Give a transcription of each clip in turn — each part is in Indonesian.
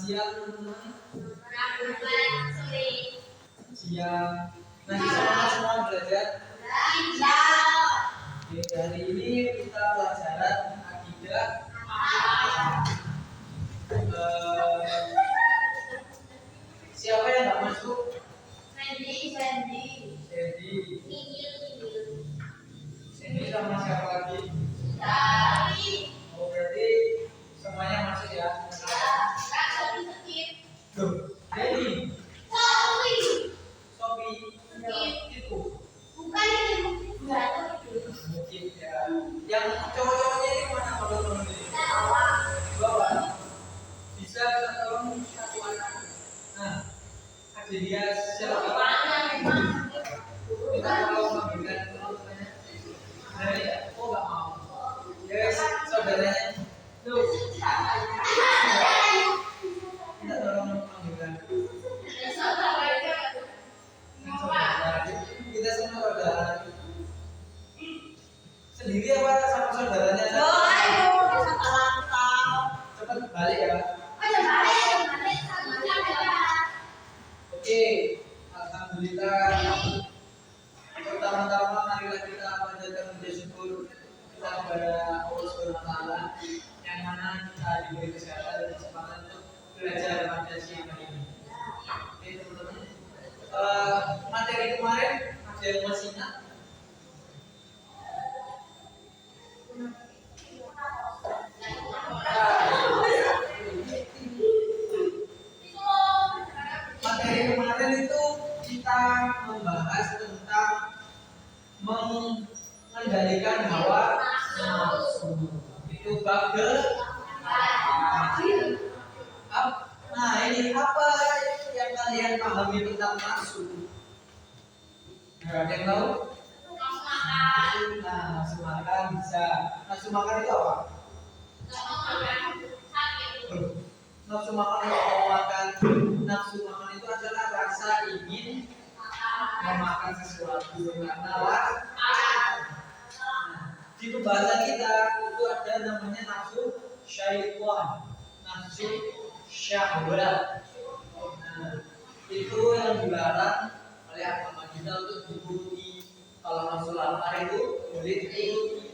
siang teman-teman. Siang. Nah, semua belajar. Oke, hari ini kita pelajaran akidah. Siapa yang nggak masuk? Sandy sama siapa lagi? Oh, berarti semuanya masuk ya? Loh, Sandy, Sophie, itu mungkin ya. Yang cowok-cowoknya ini mana kalau teman ini? Di bawah. Bisa kita tolong satu anak. Nah, ada dia siapa? Kita kalau memberikan teman-temannya. Nah, ya, oh nggak mau. Yes, saudaranya. Tuh. Kita tolong memberikan. Kita semua saudara. Sendiri apa sama saudaranya? Cepat balik ya. Oke, alhamdulillah. Pertama-tama marilah kita panjatkan puji syukur kita kepada Allah Subhanahu wa taala yang mana kita diberi kesehatan dan kesempatan untuk belajar pada siang hari ini. Oke, teman-teman. Materi kemarin ada yang masih ingat? Materi kemarin itu kita membahas tentang mengendalikan hawa nafsu. Itu bab nah, ini apa yang kalian pahami tentang nafsu? Ada yang tahu? Nah, nafsu makan bisa. Nafsu makan itu apa? Nafsu makan itu mau makan. Nafsu makan itu adalah rasa ingin memakan sesuatu karena lapar. Di pembahasan kita itu ada namanya nafsu syaitan, nafsu syahwat. Nah, itu yang dilarang oleh agama kita untuk dituruti. Kalau nafsu lapar itu boleh dituruti.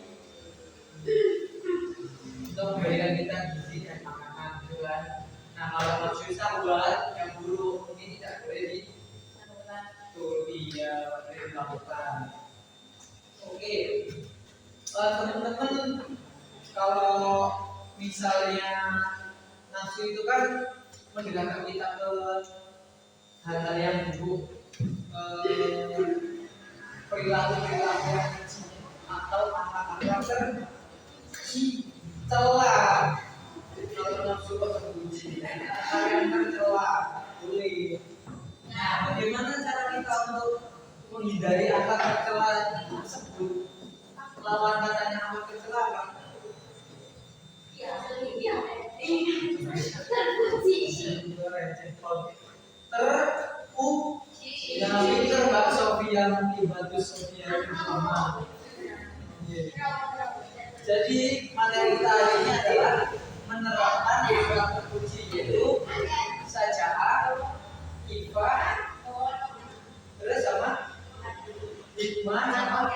Untuk memberikan kita gizi dan makanan, gitu kan. Nah, kalau nafsu syahwat yang buruk ini tidak boleh dituruti, ya boleh dilakukan. Oke. Teman-teman, kalau misalnya nafsu itu kan mendekatkan kita ke hal-hal yang buruk, perilaku-perilaku yang kecil atau akal-akal tercela. Kalau nafsu terpuji, hal yang tercela boleh. Nah, bagaimana cara kita untuk menghindari akal tercela tersebut? Lawan katanya apa kecelakaan? Yang pintar Mbak Sofia Mutibatu Sofia Mama. Jadi materi kita hari ini adalah menerapkan akal terpuji, yaitu saja'ah, ifah, terus sama hikmah sama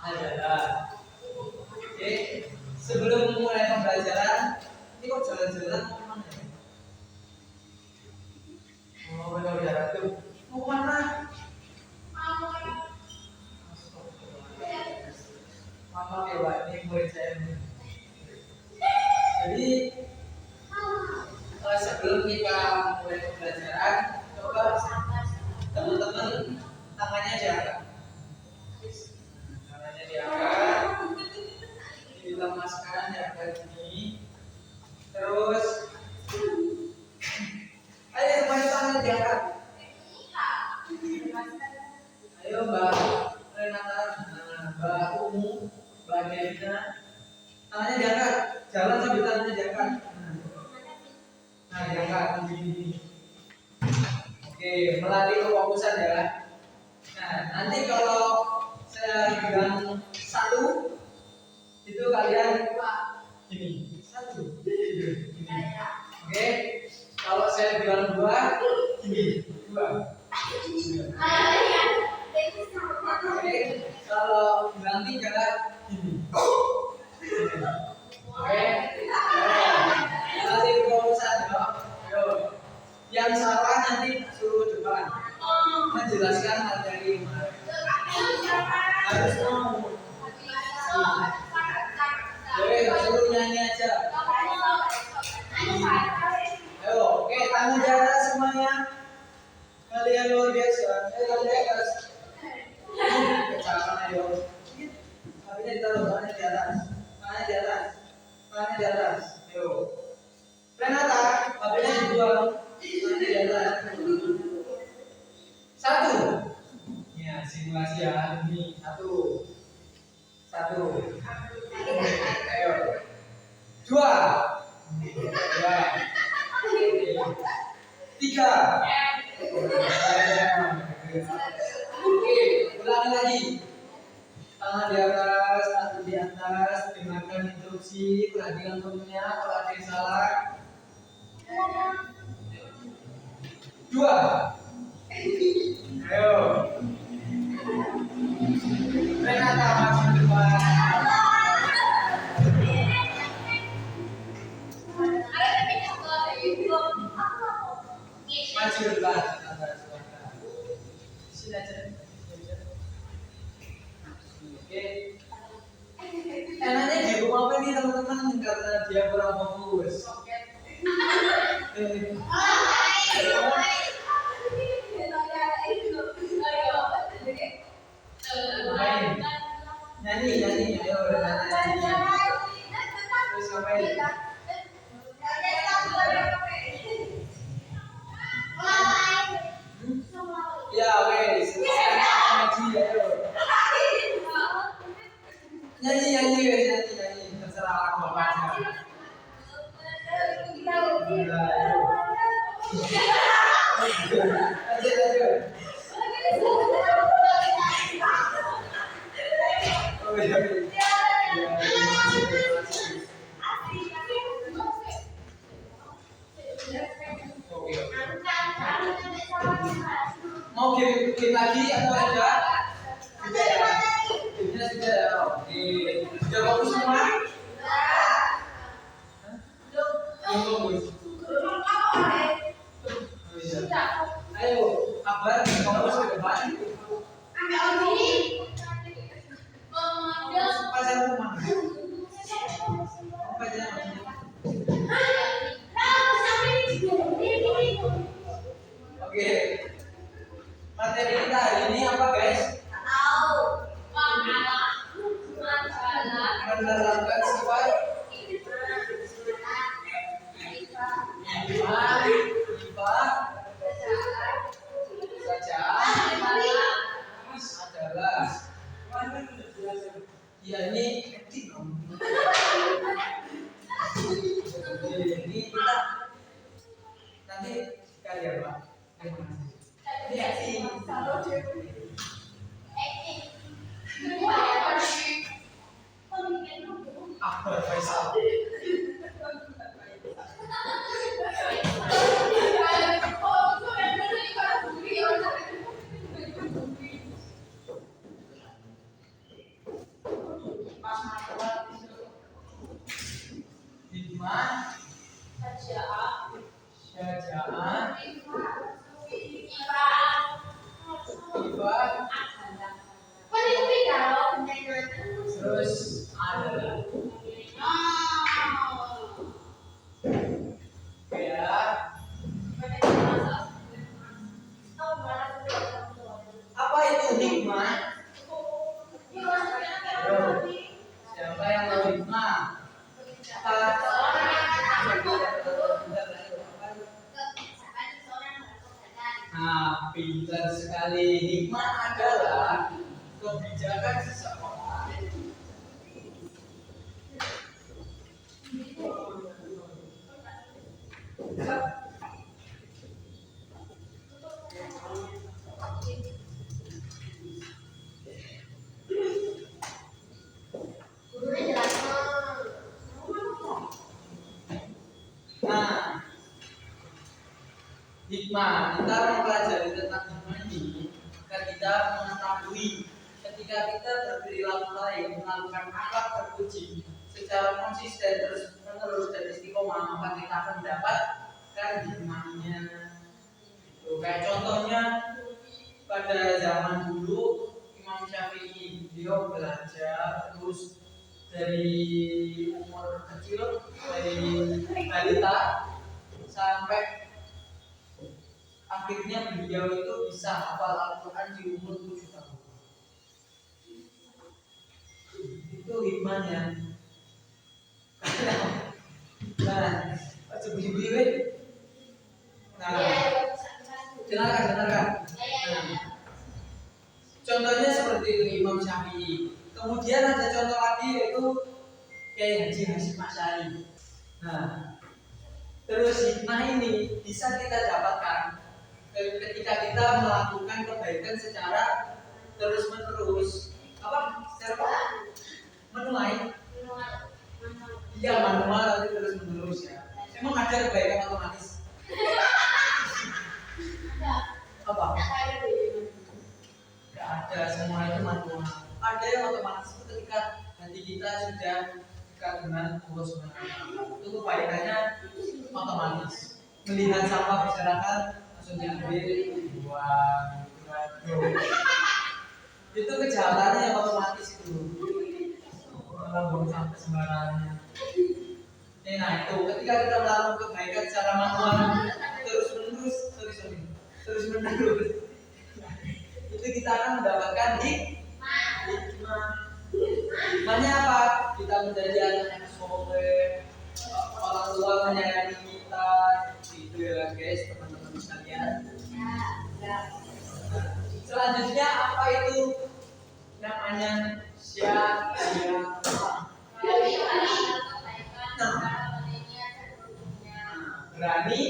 adalah. Oke, sebelum mulai pembelajaran, ini kok jalan-jalan mau kemana ya? Mau berbicara tuh, mau kemana? Maaf ya Pak, ini murid saya. Jadi sebelum kita mulai pembelajaran, coba teman-teman tangannya diangkat. Diangkat, dilemaskan, diangkat ini, terus ayo semuanya tangan diangkat. Ayo Mbak Renata, Mbak Umu, Mbak Devina, tangannya diangkat, jalan sambil tangannya diangkat. Nah, diangkat begini. Oke, melatih kefokusan ya. Nah, nanti kalau saya bilang satu, itu kalian gini. Oke. Nanti urusan ya. Ayo. Yang salah nanti suruh depan. Menjelaskan materi harus mau. Suruh nyanyi aja. Ayo, oke, tangan di atas semuanya. Kalian luar biasa. Tangan di atas. Kecapan ayo. Tangannya ditaruh, tangannya di atas. Tangannya di atas. Tangannya di atas. Ayo. Renata, HP-nya dibuang. Tangannya di atas. Satu. Ya, simulasi ya. Ini satu. Ayo. Dua. Ya. Tiga. Oke, ulangi lagi. Tangan di atas, satu di atas. Dengarkan instruksi, perhatikan temennya. Kalau ada yang salah. Dua. Ayo. Renata maju depan. Maju depan. Sini aja. Oke. Enaknya di rumah apa nih teman-teman karena dia kurang fokus. Nyanyi, ayo nyanyi. Terus ngapain? Ya, oke. Nyanyi, terserah aku apa aja. Lanjut. Mau game lagi atau ada? Gamenya sudah ya. Oke. Sudah bagus semua? Belum bagus. Ayo, kabar kamu sudah depan. Pacar rumah. Oke. Materi kita hari ini apa, guys? Menerapkan sifat adalah ya ini etik ini kita nanti kali ya Pak ini etik Akbar Faisal syaja'ah terus adalah ya apa itu hikmah? Siapa yang tahu hikmah? Nah, pintar sekali. Hikmah adalah kebijakan seseorang. Nah, hikmah, kita mempelajari tentang hikmah ini agar kita mengetahui ketika kita berperilaku baik melakukan akhlak terpuji secara konsisten terus menerus dan istiqomah, maka kita akan mendapatkan hikmahnya. Kayak contohnya pada zaman dulu Imam Syafi'i beliau belajar terus dari umur kecil, dari balita sampai akhirnya beliau itu bisa hafal Al-Quran di umur 7 tahun. Itu hikmahnya. Nah, sebelum-sebelum dengarkan. Contohnya seperti itu Imam Syafi'i. Kemudian ada contoh lagi yaitu Kiai Haji Hasyim Asy'ari. Nah, terus hikmah ini bisa kita dapatkan ketika kita melakukan kebaikan secara terus menerus. Secara menuai. Iya, manual tapi terus menerus ya. Emang ada kebaikan otomatis? Apa? Tidak ada, semua itu manual. Ada yang otomatis itu ketika hati kita sudah dekat dengan Allah Subhanahu wa Ta'ala. Itu kebaikannya otomatis. Melihat sampah berserakan langsung diambil, dibuang, itu kejahatannya yang otomatis itu. Kalau buang sampah sembarangan. Nah itu ketika kita melakukan kebaikan secara manual terus menerus itu kita akan mendapatkan hikmah. Hikmahnya apa? Kita menjadi anak yang soleh, orang tua menyayangi kita, gitu ya guys, teman-teman sekalian. Selanjutnya apa itu namanya syakiran? Berani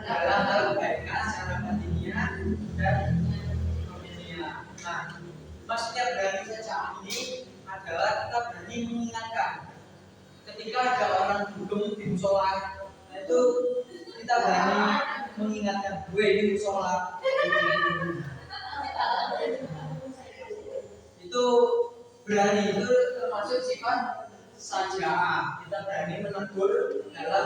dalam kebaikan secara batinnya dan dunia. Nah, maksudnya berani saja ini adalah kita berani mengingatkan. Ketika ada orang dugem di musola, nah itu kita berani mengingatkan, gue di musola. Itu berani itu termasuk sifat saja'ah. Kita berani menegur dalam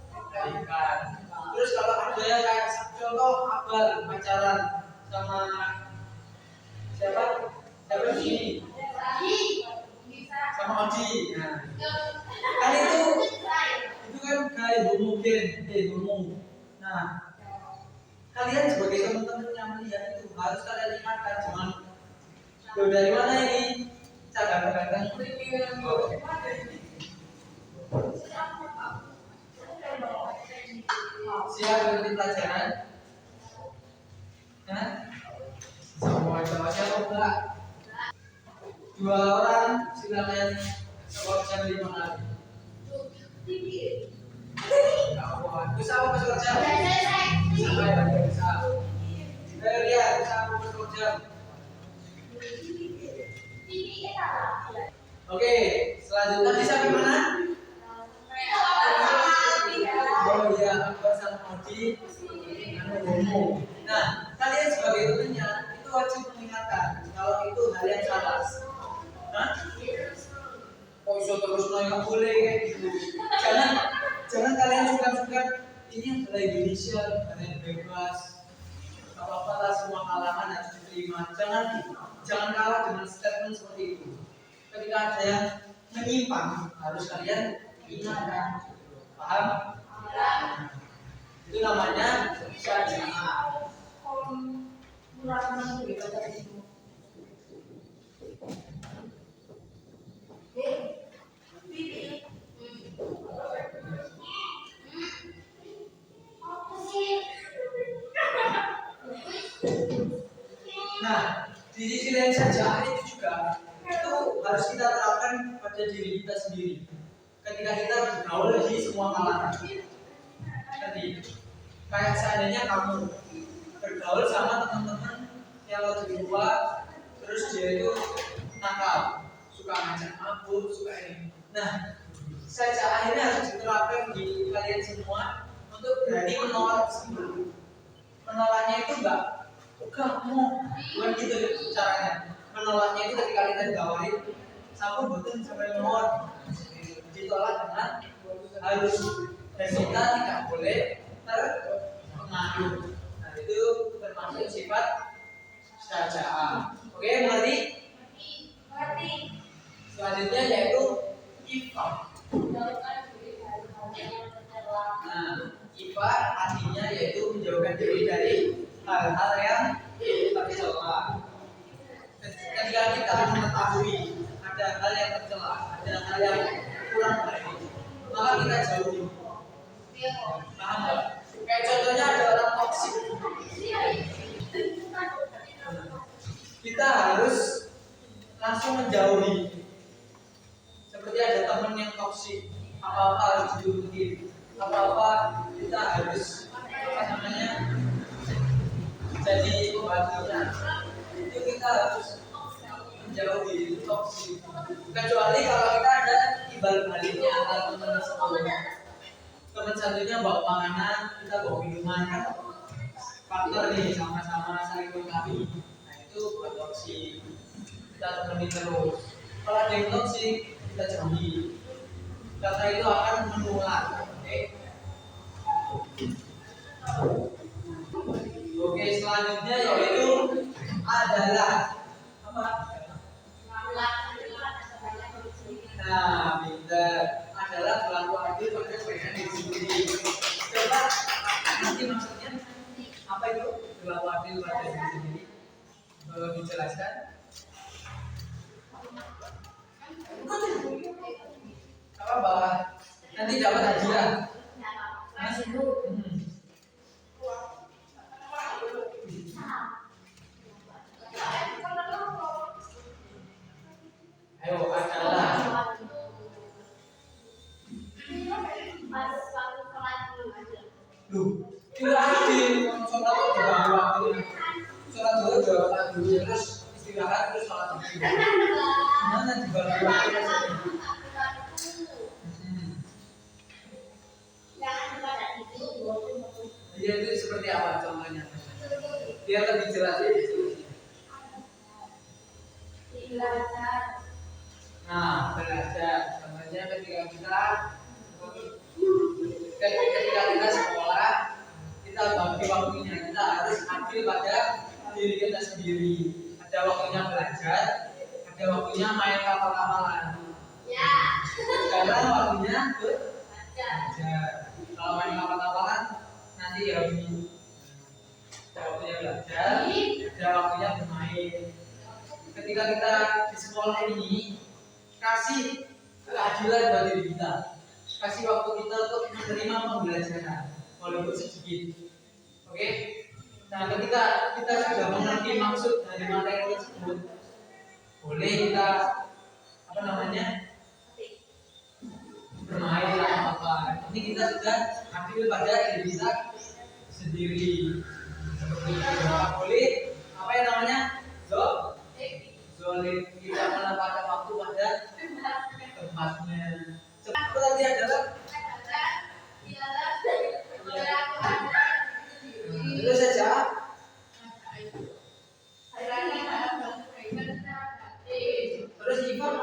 kebaikan. Terus kalau ada kayak contoh abal pacaran sama siapa ini sama Odi. Nah, kan itu kan kayak homo. Nah, kalian sebagai teman-teman yang melihat itu harus kalian ingatkan, jangan dari mana ini cadang-cadang siap berarti pelajaran. Semua siapa enggak? 2 orang silakan jawab jam 5 kali. Bisa apa masuk jam? Bisa ya, bisa. Lihat, bisa apa masuk jam? Oke, selanjutnya bisa ke mana? Oh iya, Akbar sama Odi ngomong. Nah, kalian sebagai temannya itu wajib mengingatkan kalau itu hal yang salah. Oh iso terus nggak boleh kayak gitu. Jangan kalian suka-suka ini adalah Indonesia, kalian bebas. Apa-apa lah, semua kalangan harus diterima. Jangan kalah dengan statement seperti itu. Ketika ada yang menyimpang harus kalian ingatkan. Paham? Itu namanya syaja'ah. Nah, di sisi lain syaja'ah itu juga itu harus kita terapkan pada diri kita sendiri. Ketika kita bergaul di semua kalangan. Tadi, kayak seandainya kamu bergaul sama teman-teman yang lebih tua, terus dia itu nakal, suka ngajak mabuk, suka ini. Nah, syaja'ah ini harus diterapkan di kalian semua untuk berani menolak tersebut. Menolaknya itu enggak mau, bukan gitu caranya. Menolaknya itu ketika kita digawain, sampun betul sampai menolak. harus, dan kita tidak boleh terpengaruh. Nah, itu termasuk sifat syaja'ah. Oke, mengerti? Selanjutnya yaitu ifah. Nah, ifah artinya yaitu menjauhkan diri dari hal-hal yang tercela. Ketika kita mengetahui ada hal yang tercela, ada hal yang kurang baik, maka kita jauhi. Paham nggak? Kayak contohnya ada orang toksik, kita harus langsung menjauhi. Seperti ada teman yang toksik, apa-apa harus diurutin, apa-apa kita harus jadi pembantunya. Itu kita harus menjauhi toksik. Kecuali kalau kita ada timbal baliknya antara teman tersebut. Teman satunya bawa makanan, kita bawa minuman, faktor nih sama-sama saling melengkapi. Nah itu buat toksik. Kita temani terus. Kalau ada yang toksik, kita jauhi. Karena itu akan menular. Oke, selanjutnya yaitu adalah apa? Nah, pintar. Adalah berlaku adil pada bagian diri sendiri. Coba nanti maksudnya apa itu berlaku adil pada diri sendiri? Dijelaskan. Apa bahwa nanti dapat hadiah? Ayo, adalah. Duh, itu adil. Sholat kok dibagi waktu. Sholat dulu jawab dulu, terus istirahat, terus sholat dulu. Gimana dibagi waktu? Dia itu seperti apa contohnya? Dia lebih jelas ya. Nah, belajar. Contohnya ketika kita sekolah, kita bagi waktunya, kita harus adil pada diri kita sendiri. Ada waktunya belajar, ada waktunya main kapal-kapalan. Ya. Sekarang waktunya belajar. Kalau main kapal-kapalan nanti ya ada waktunya belajar, ada waktunya bermain. Ketika kita di sekolah ini kasih keadilan buat diri kita, kasih waktu kita untuk menerima pembelajaran walaupun sedikit. Oke? Nah, ketika kita sudah mengerti maksud dari materi tersebut, boleh kita bermain atau apa. Ini kita sudah adil pada diri kita sendiri. Seperti itu. Boleh apa yang namanya? Zolim. Kita menempatkan waktu pada tempatnya. Apa tadi adalah? Terus saja. Terus Ivan.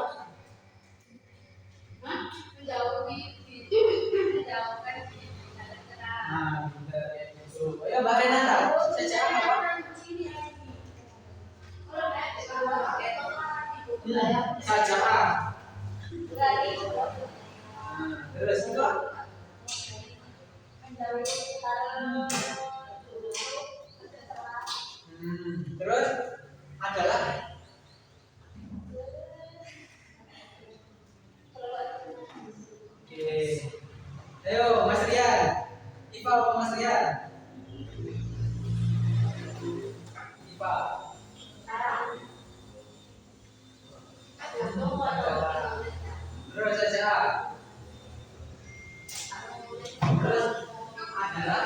Nah, ya Mbak Renata, saja apa? Saja. Terus itu. Terus adalah oke. Ayo Mas Rian. Ipa apa Mas Rian? Ipa. Terus saja. Terus adalah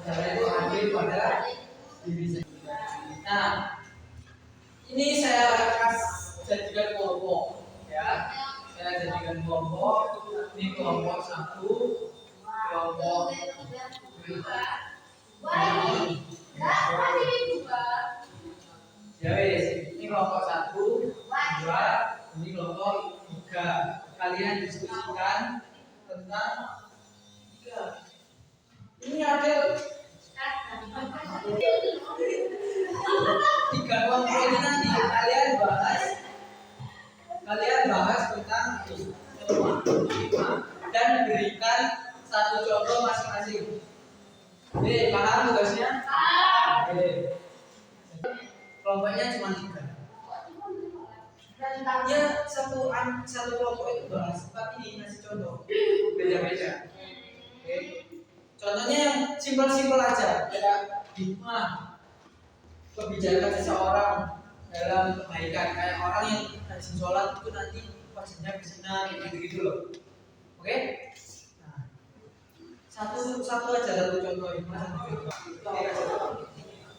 itu adil pada diri sendiri. Nah, ini saya jadikan kelompok, ya. Saya jadikan kelompok. Ini kelompok 1, kelompok 2. Ya wes, ini kelompok 1, 2, ini kelompok 3. 3. Kalian diskusikan tentang 3. Ini ada 3 kelompok ini nanti kalian bahas tentang dan berikan satu contoh masing-masing. Oke, paham tugasnya? Oke. Kelompoknya cuma 3. Dan satu kelompok itu bahas tapi ngasih contoh beda-beda. Oke. Contohnya yang simpel-simpel aja, kayak hikmah kebijakan seseorang dalam kebaikan, kayak orang yang rajin sholat itu nanti pastinya bersinar gitu loh. Oke? Nah, satu aja satu contoh hikmah.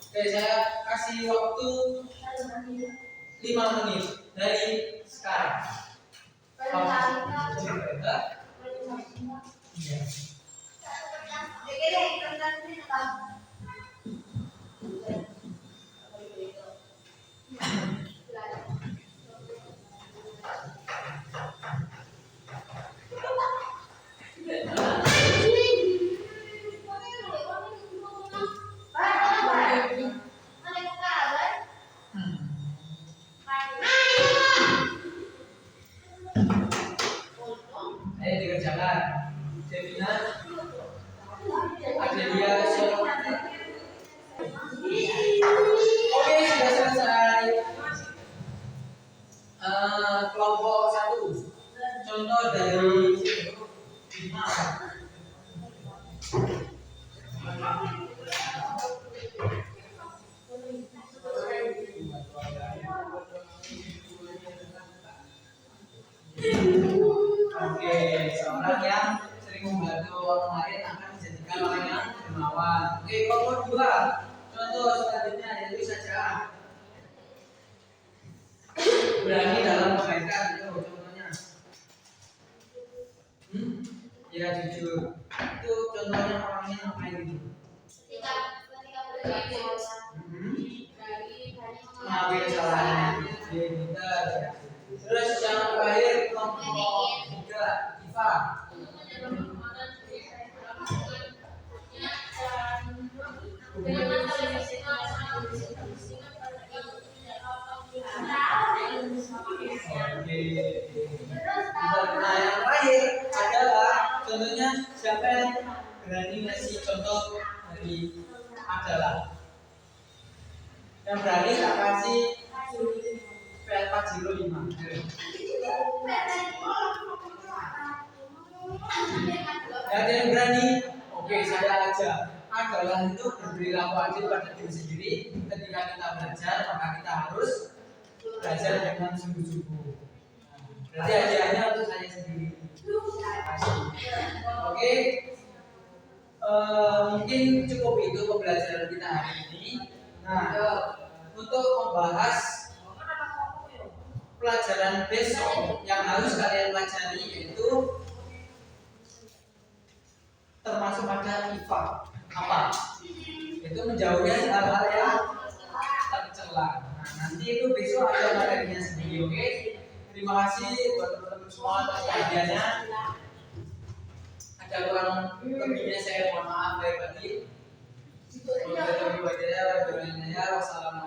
Oke, saya kasih waktu 5 menit dari sekarang. Iya. Ayo dikerjakan. Jadinya Adelia Oke, sudah selesai. Kelompok 1. Contoh dari 5. Oke, seorang yang sering membantu orang lain akan dijadikan orang yang dermawan. Oke, kelompok 2. Contoh selanjutnya yaitu saja berani dalam kebaikan itu contohnya. Ya jujur. Itu contohnya orangnya ngapain gitu? Mengambil kesalahan. Pintar. Terus yang terakhir kelompok 3, Iva. Nah, yang terakhir adalah contohnya siapa yang berani ngasih contoh dari adalah yang berani tak kasih P405. Ada yang berani? Oke, saya aja. Adalah itu berperilaku adil pada diri sendiri. Ketika kita belajar, maka kita harus belajar dengan sungguh-sungguh. Berarti hadiahnya untuk saya sendiri. Oke, mungkin cukup itu pembelajaran kita hari ini. Nah, untuk membahas pelajaran besok yang harus kalian pelajari yaitu termasuk pada IPA. Apa? Itu menjauhnya hal-hal yang tercela. Nah, nanti itu besok ada materinya sendiri, oke? Terima kasih buat teman-teman semua atas perhatiannya. Ada kurang lebihnya saya mohon maaf lahir batin. Wassalamualaikum warahmatullahi wabarakatuh.